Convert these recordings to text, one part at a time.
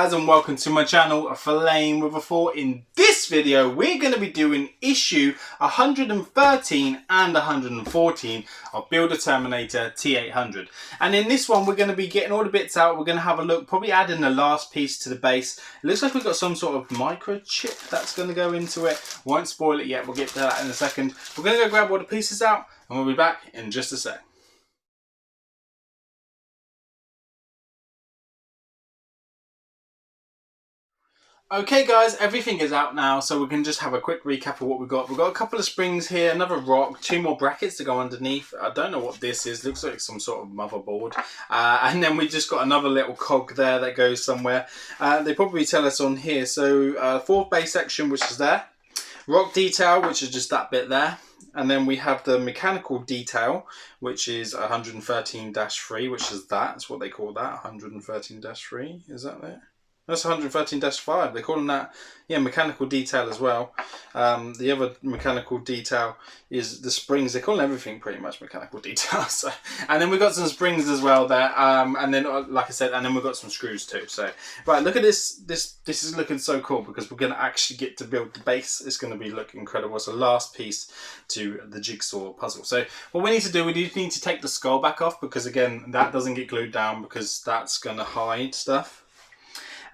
guys, and welcome to my channel, Filleting with a 4. In this video, we're going to be doing issue 113 and 114 of Build a Terminator T-800. And in this one, we're going to be getting all the bits out. We're going to have a look, probably adding the last piece to the base. It looks like we've got some sort of microchip that's going to go into it. Won't spoil it yet, we'll get to that in a second. We're going to go grab all the pieces out, and we'll be back in just a sec. Okay guys, everything is out now, so we can just have a quick recap of what we've got. We've got a couple of springs here, another rock, 2 more brackets to go underneath. I don't know what this is, looks like some sort of motherboard. And then we just got another little cog there that goes somewhere. They probably tell us on here. So 4th base section, which is there. Rock detail, which is just that bit there. And then we have the mechanical detail, which is 113-3, which is that. That's what they call that, 113-3. Is that it? That's 113-5. They're calling that, yeah, mechanical detail as well. The other mechanical detail is the springs. They call everything pretty much mechanical detail. So, and then we've got some springs as well there. And then, like I said, and then we've got some screws too. So, right, look at this. This is looking so cool because we're going to actually get to build the base. It's going to be looking incredible. It's the last piece to the jigsaw puzzle. So, what we need to do, we need to take the skull back off because, again, that doesn't get glued down because that's going to hide stuff.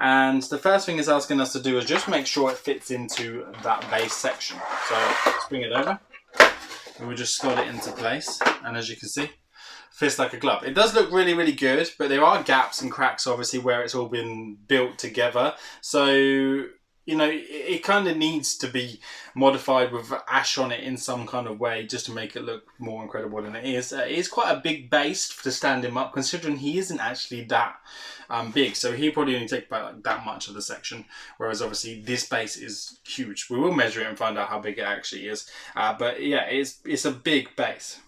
And the first thing it's asking us to do is just make sure it fits into that base section. So let's bring it over and we'll just slot it into place. And as you can see, fits like a glove. It does look really, really good, but there are gaps and cracks obviously where it's all been built together. So, you know, it kind of needs to be modified with ash on it in some kind of way just to make it look more incredible than it is. It is quite a big base to stand him up, considering he isn't actually that big. So he probably only take about like that much of the section, whereas obviously this base is huge. We will measure it and find out how big it actually is. But yeah, it's a big base.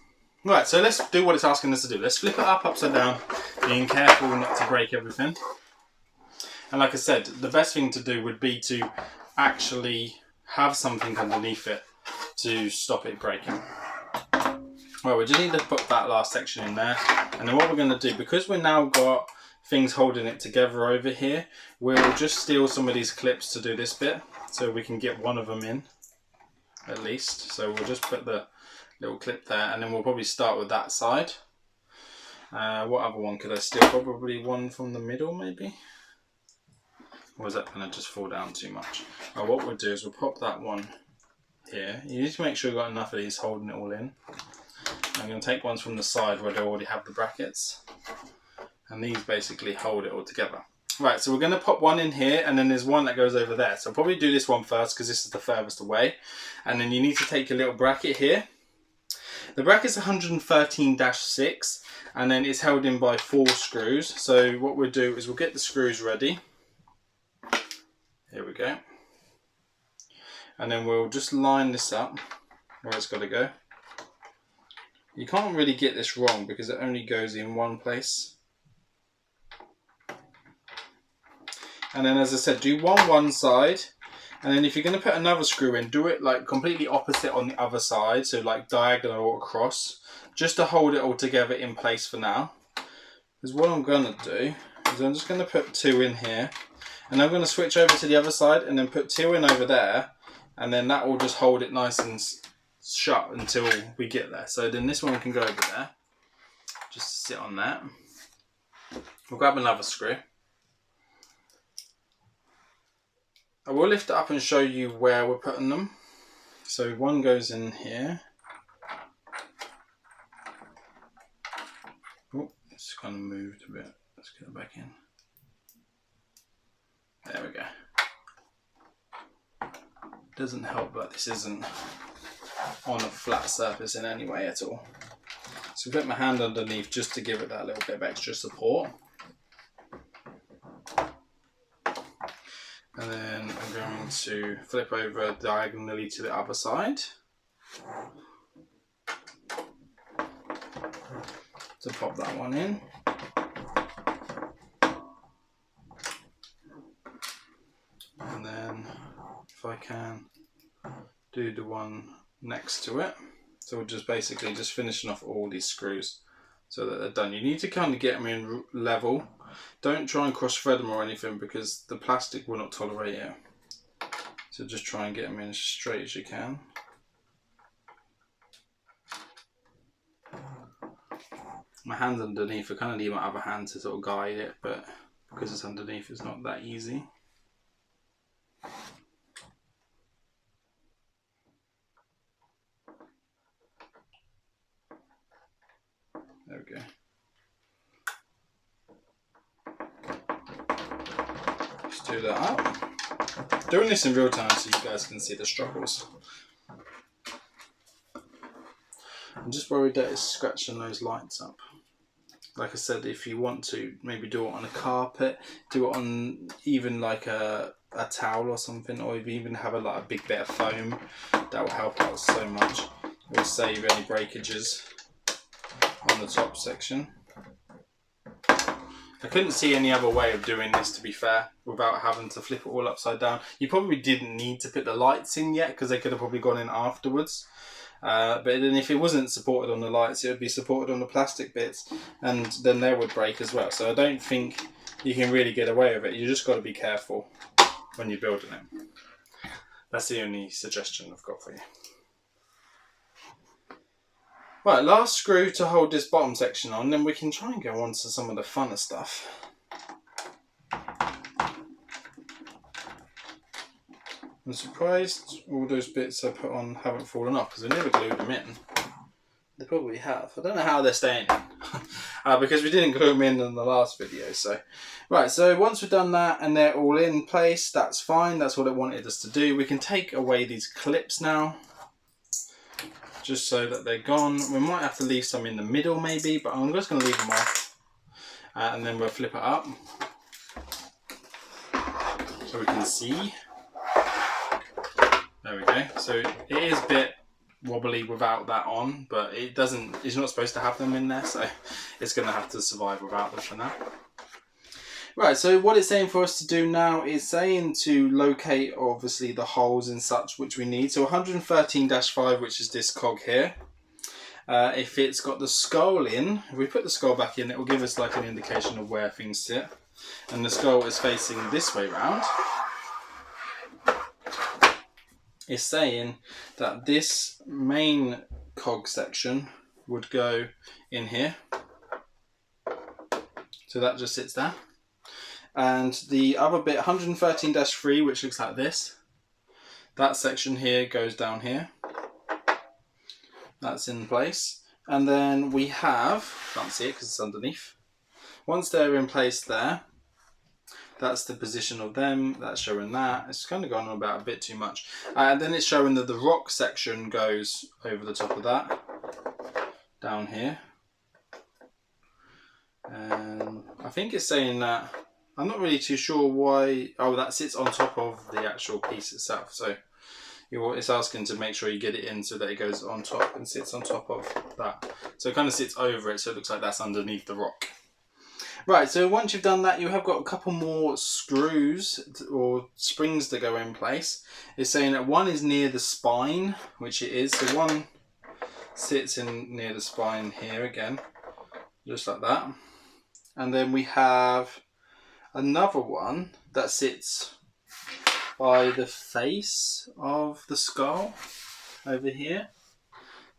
Right, so let's do what it's asking us to do. Let's flip it up upside down, being careful not to break everything. And like I said, the best thing to do would be to actually have something underneath it to stop it breaking. Well, we just need to put that last section in there. And then what we're going to do, because we've now got things holding it together over here, we'll just steal some of these clips to do this bit. So we can get one of them in, at least. So we'll just put the little clip there, and then we'll probably start with that side. What other one could I steal? Probably one from the middle, maybe? Or is that going to just fall down too much? Well, what we'll do is we'll pop that one here. You need to make sure you've got enough of these holding it all in. I'm going to take ones from the side where they already have the brackets. And these basically hold it all together. Right, so we're going to pop one in here, and then there's one that goes over there. So I'll probably do this one first because this is the furthest away. And then you need to take your little bracket here. The bracket's 113-6, and then it's held in by 4 screws. So what we'll do is we'll get the screws ready. Here we go. And then we'll just line this up where it's got to go. You can't really get this wrong because it only goes in one place. And then, as I said, do one side. And then if you're going to put another screw in, do it like completely opposite on the other side. So like diagonal across, just to hold it all together in place for now. Because what I'm going to do is I'm just going to put 2 in here. And I'm going to switch over to the other side and then put 2 in over there. And then that will just hold it nice and shut until we get there. So then this one can go over there. Just sit on that. We'll grab another screw. I will lift it up and show you where we're putting them. So one goes in here. Oh, it's kind of moved a bit. Let's get it back in. There we go. Doesn't help that this isn't on a flat surface in any way at all. So put my hand underneath just to give it that little bit of extra support. And then I'm going to flip over diagonally to the other side. To pop that one in. And then if I can do the one next to it. So we're just basically just finishing off all these screws so that they're done. You need to kind of get them in level Don't try and cross thread them or anything because the plastic will not tolerate it. So just try and get them in as straight as you can. My hand's underneath, I kind of need my other hand to sort of guide it, but because it's underneath it's not that easy. There we go. Just do that up. Doing this in real time so you guys can see the struggles. I'm just worried that it's scratching those lights up. Like I said, if you want to, maybe do it on a carpet, do it on even like a towel or something, or even have like a big bit of foam. That will help out so much. It will save any breakages on the top section. I couldn't see any other way of doing this, to be fair, without having to flip it all upside down. You probably didn't need to put the lights in yet because they could have probably gone in afterwards. But then if it wasn't supported on the lights, it would be supported on the plastic bits, and then they would break as well. So I don't think you can really get away with it. You just got to be careful when you're building it. That's the only suggestion I've got for you. Right, last screw to hold this bottom section on, then we can try and go on to some of the funner stuff. I'm surprised all those bits I put on haven't fallen off because I never glued them in. They probably have. I don't know how they're staying in because we didn't glue them in the last video. So, right, so once we've done that and they're all in place, that's fine. That's what it wanted us to do. We can take away these clips now, just so that they're gone. We might have to leave some in the middle maybe, but I'm just going to leave them off and then we'll flip it up so we can see. There we go. So it is a bit wobbly without that on, but it doesn't, it's not supposed to have them in there, so it's going to have to survive without them for now. Right, so what it's saying for us to do now is saying to locate obviously the holes and such which we need. So 113-5, which is this cog here. If it's got the skull in, if we put the skull back in, it will give us like an indication of where things sit. And the skull is facing this way round. It's saying that this main cog section would go in here. So that just sits there. And the other bit, 113-3, which looks like this, that section here goes down here. That's in place. And then we have, can't see it because it's underneath. Once they're in place there, that's the position of them. That's showing that. It's kind of gone on about a bit too much. And then it's showing that the rock section goes over the top of that, down here. And I think it's saying that, I'm not really too sure why. Oh, that sits on top of the actual piece itself. So it's asking to make sure you get it in so that it goes on top and sits on top of that. So it kind of sits over it, so it looks like that's underneath the rock. Right, so once you've done that, you have got a couple more screws or springs to go in place. It's saying that one is near the spine, which it is. So one sits in near the spine here again, just like that. And then we have another one that sits by the face of the skull over here.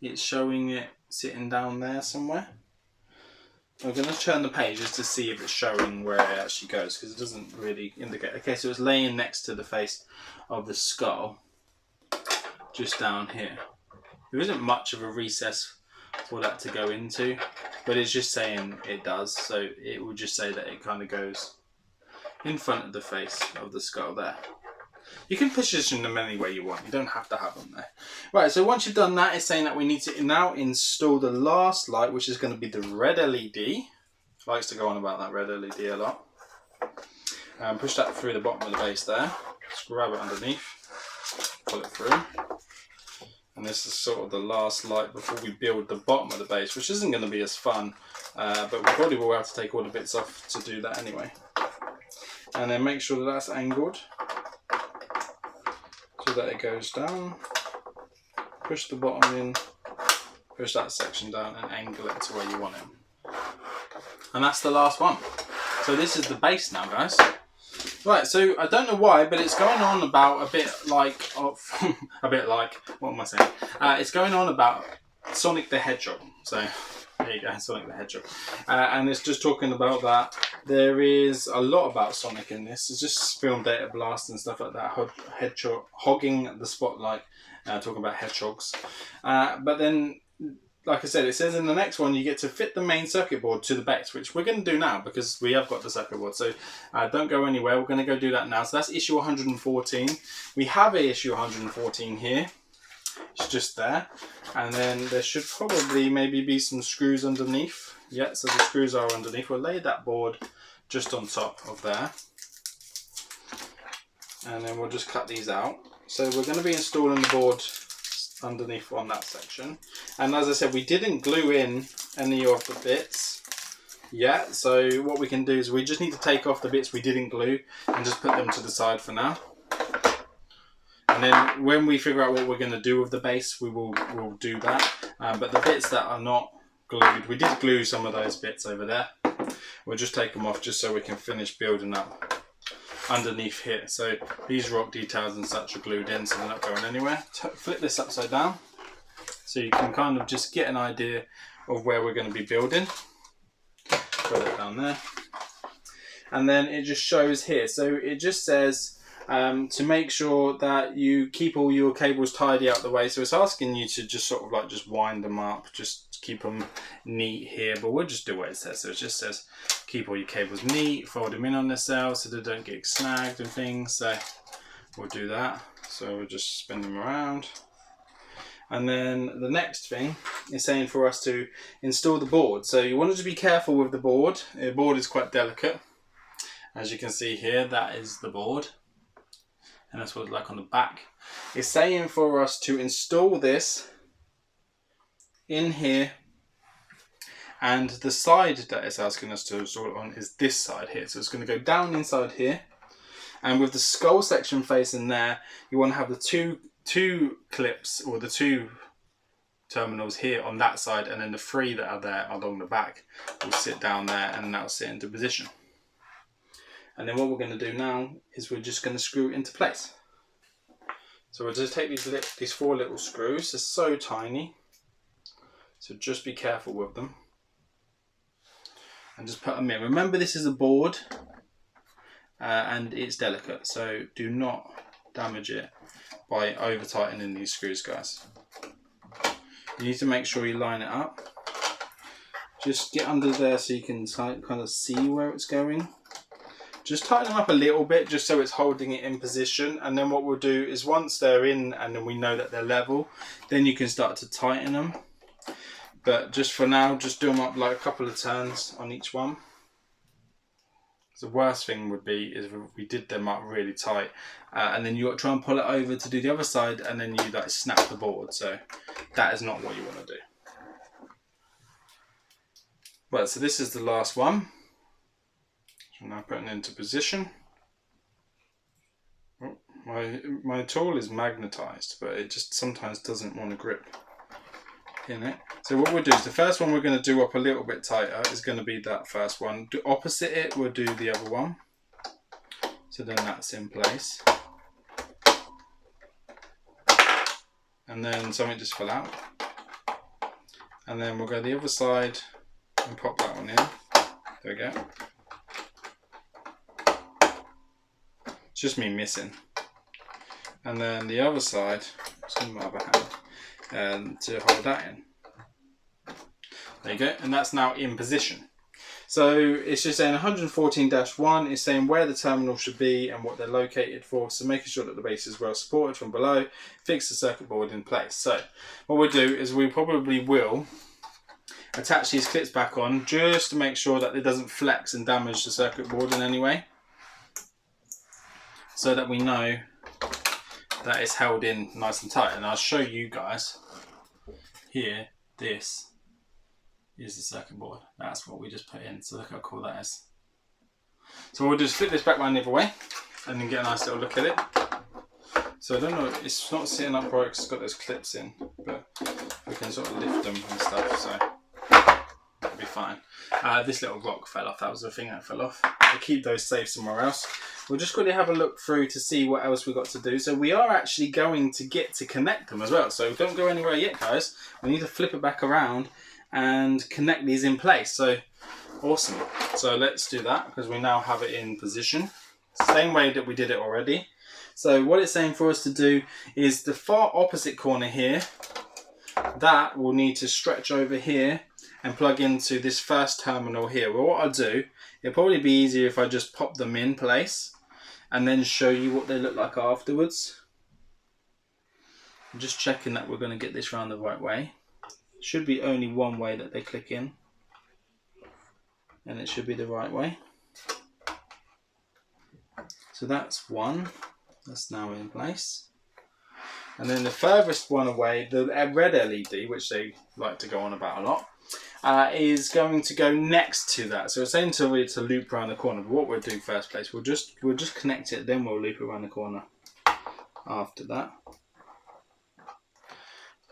It's showing it sitting down there somewhere. I'm going to turn the page just to see if it's showing where it actually goes, because it doesn't really indicate. Okay, so it's laying next to the face of the skull, just down here. There isn't much of a recess for that to go into, but it's just saying it does, so it will just say that it kind of goes in front of the face of the skull there. You can position them any way you want, you don't have to have them there. Right, so once you've done that, it's saying that we need to now install the last light, which is going to be the red LED. Likes to go on about that red LED a lot. Push that through the bottom of the base there. Just grab it underneath, pull it through. And this is sort of the last light before we build the bottom of the base, which isn't going to be as fun, but we probably will have to take all the bits off to do that anyway. And then make sure that that's angled, so that it goes down. Push the bottom in, push that section down and angle it to where you want it. And that's the last one. So this is the base now, guys. Right, so I don't know why, but it's going on about a bit like, what am I saying? It's going on about Sonic the Hedgehog. So there you go, Sonic the Hedgehog. And it's just talking about that. There is a lot about Sonic in this. It's just film data blast and stuff like that. Hedgehog hogging the spotlight, talking about hedgehogs. But then, like I said, it says in the next one you get to fit the main circuit board to the base, which we're going to do now because we have got the circuit board. So don't go anywhere. We're going to go do that now. So that's issue 114. We have a issue 114 here. It's just there. And then there should probably maybe be some screws underneath. Yeah, so the screws are underneath. We'll lay that board just on top of there. And then we'll just cut these out. So we're going to be installing the board underneath on that section, and as I said, we didn't glue in any of the bits yet, so what we can do is we just need to take off the bits we didn't glue and just put them to the side for now, and then when we figure out what we're going to do with the base, we'll do that. But the bits that are not glued, we did glue some of those bits over there, we'll just take them off just so we can finish building up underneath here. So these rock details and such are glued in, so they're not going anywhere. Flip this upside down so you can kind of just get an idea of where we're going to be building. Put it down there, and then it just shows here. So it just says to make sure that you keep all your cables tidy out the way. So it's asking you to just sort of like just wind them up, just keep them neat here, but we'll just do what it says. So it just says keep all your cables neat, fold them in on themselves so they don't get snagged and things. So we'll do that. So we'll just spin them around. And then the next thing is saying for us to install the board. So you want to be careful with the board. The board is quite delicate. As you can see here, that is the board. And that's what it's like on the back. It's saying for us to install this in here, and the side that it's asking us to install it on is this side here. So it's going to go down inside here, and with the skull section facing there, you want to have the two clips, or the two terminals here on that side, and then the three that are there along the back will sit down there, and that'll sit into position. And then what we're going to do now is we're just going to screw it into place. So we'll just take these four little screws. They're so tiny, so just be careful with them. And just put them in. Remember, this is a board and it's delicate, so do not damage it by over tightening these screws, guys. You need to make sure you line it up. Just get under there so you can kind of see where it's going. Just tighten them up a little bit just so it's holding it in position, and then what we'll do is once they're in and then we know that they're level, then you can start to tighten them. But just for now, just do them up like a couple of turns on each one. The worst thing would be is if we did them up really tight, and then you try and pull it over to do the other side, and then you like snap the board. So that is not what you want to do. Well, so this is the last one. So now putting it into position. Oh, my tool is magnetized, but it just sometimes doesn't want to grip in it. So what we'll do is the first one we're going to do up a little bit tighter is going to be that first one. Opposite it, we'll do the other one. So then that's in place. And then something just fell out. And then we'll go the other side and pop that one in. There we go. It's just me missing. And then the other side, just in my other hand, and to hold that in. There you go, and that's now in position. So it's just saying 114-1 is saying where the terminal should be and what they're located for, so making sure that the base is well supported from below, fix the circuit board in place. So what we'll do is we probably will attach these clips back on just to make sure that it doesn't flex and damage the circuit board in any way, so that we know that it's held in nice and tight. And I'll show you guys here, this is the circuit board. That's what we just put in, so look how cool that is. So we'll just flip this back round the other way and then get a nice little look at it. So I don't know, it's not sitting upright because it's got those clips in, but we can sort of lift them and stuff, so it'll be fine. This little rock fell off. That was the thing that fell off. We'll keep those safe somewhere else. We'll just quickly have a look through to see what else we've got to do. So we are actually going to get to connect them as well. So don't go anywhere yet, guys. We need to flip it back around and connect these in place. So awesome. So let's do that because we now have it in position. Same way that we did it already. So what it's saying for us to do is the far opposite corner here, that will need to stretch over here and plug into this first terminal here. Well, what I'll do, it'll probably be easier if I just pop them in place and then show you what they look like afterwards. I'm just checking that we're going to get this round the right way. Should be only one way that they click in, and it should be the right way. So that's one, that's now in place. And then the furthest one away, the red LED, which they like to go on about a lot, is going to go next to that. So it's essentially to loop around the corner. But what we'll do first place, we'll just connect it, then we'll loop around the corner after that.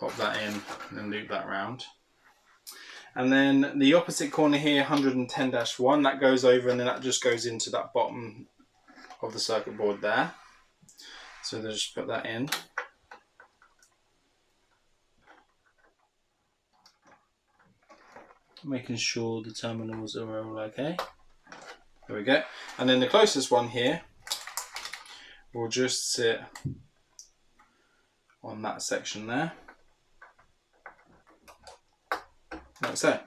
Pop that in and then loop that round. And then the opposite corner here, 110-1, that goes over and then that just goes into that bottom of the circuit board there. So they'll just put that in. Making sure the terminals are all okay. There we go. And then the closest one here will just sit on that section there. Like so.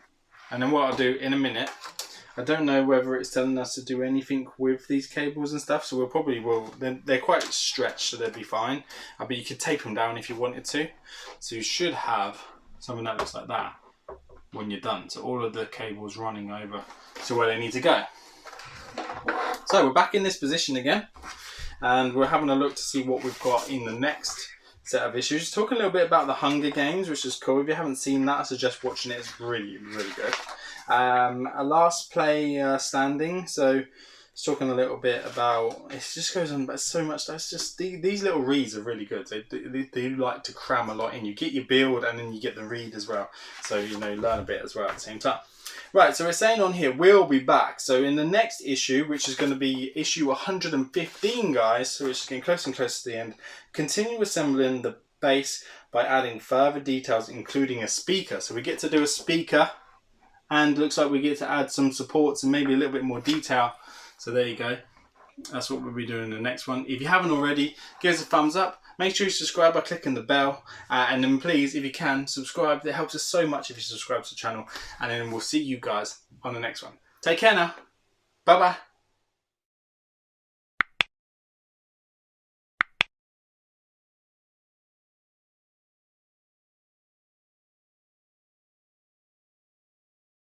And then what I'll do in a minute, I don't know whether it's telling us to do anything with these cables and stuff, so we'll probably will. They're quite stretched, so they'll be fine. But you could tape them down if you wanted to. So you should have something that looks like that when you're done. So all of the cables running over to where they need to go. So we're back in this position again, and we're having a look to see what we've got in the next set of issues. Talk a little bit about the Hunger Games, which is cool. If you haven't seen that, I suggest watching it. It's really, really good. A last play standing. So it's talking a little bit about, it just goes on about so much. That's just, these little reads are really good. They like to cram a lot in. You get your build and then you get the read as well. So, you know, learn a bit as well at the same time. Right, so we're saying on here, we'll be back. So in the next issue, which is going to be issue 115, guys, so it's getting closer and closer to the end, continue assembling the base by adding further details, including a speaker. So we get to do a speaker, and looks like we get to add some supports and maybe a little bit more detail. So there you go. That's what we'll be doing in the next one. If you haven't already, give us a thumbs up. Make sure you subscribe by clicking the bell. And then please, if you can, subscribe. It helps us so much if you subscribe to the channel. And then we'll see you guys on the next one. Take care now. Bye-bye.